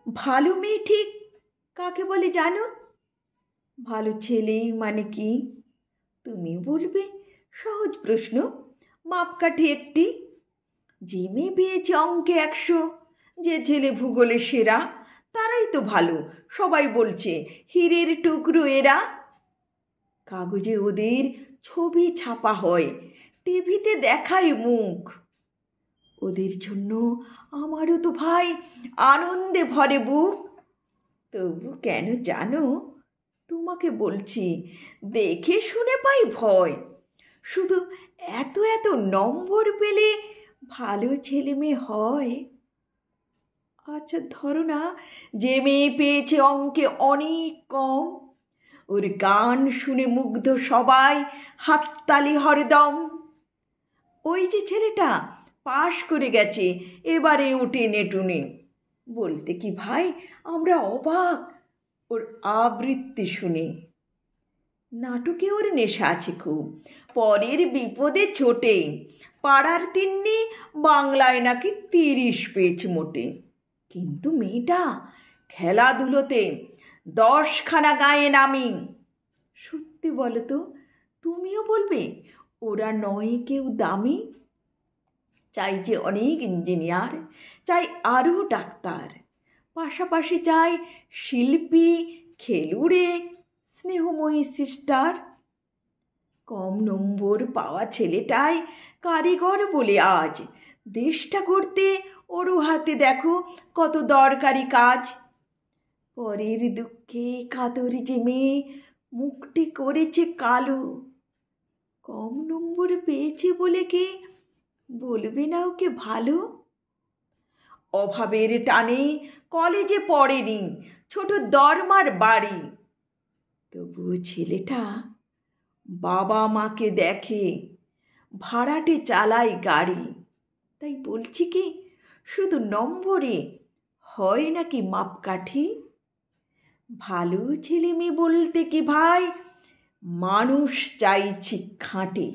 ভালো মেয়ে ঠিক কাকে বলে জানো? ভালো ছেলে মানে কি তুমি বলবে? সহজ প্রশ্ন, মাপকাঠি একটি। যে মেয়ে পেয়েছে অঙ্কে 100, যে ছেলে ভূগোলে সেরা, তারাই তো ভালো। সবাই বলছে হীরের টুকরো এরা। কাগজে ওদের ছবি ছাপা হয়, টিভিতে দেখায় মুখ। ওদের জন্য আমারও তো ভাই আনন্দে ভরে বুক। তবু কেন জানো, তোমাকে বলছি, দেখে শুনে পাই ভয়। শুধু এত এত নম্বর পেলে ভালো ছেলে মেয়ে হয়? আচ্ছা ধরো না, যে মেয়ে পেয়েছে অঙ্কে অনেক কম, ওর গান শুনে মুগ্ধ সবাই, হাততালি হরদম। ওই যে ছেলেটা পাশ করে গেছে এবারে উঠে নেটুনে, বলতে কি ভাই আমরা অবাক ওর আবৃত্তি শুনে। নাটকে ওর নেশা আছে খুব, পরের বিপদে ছোটে। পাড়ার তিন্নি বাংলায় নাকি 30 পেয়েছে মোটে। কিন্তু মেয়েটা খেলাধুলোতে 10খানা গায়ে নামি। সত্যি বলো তো, তুমিও বলবে ওরা নয় কেউ দামি? চাই যে অনেক ইঞ্জিনিয়ার, চাই আরও ডাক্তার, পাশাপাশি চাই শিল্পী, খেলুড়ে, স্নেহময়ী সিস্টার। কম নম্বর পাওয়া ছেলেটাই কারিগর বলে আজ দেশটা গড়তে ওরও হাতে দেখো কত দরকারি কাজ। পরের দুঃখে কাতর যে মেয়ে মুখটি করেছে কালো, কম নম্বর পেয়েছে বলে কি বলবে না ওকে ভালো? অভাবের টানে কলেজে পড়েনি, ছোট দরমার বাড়ি, তবুও ছেলেটা বাবা মাকে দেখে, ভাড়াটে চালায় গাড়ি। তাই বলছি কি, শুধু নম্বরে হয় নাকি মাপকাঠি? ভালো ছেলে মেয়ে বলতে কি ভাই, মানুষ চাইছি খাঁটি।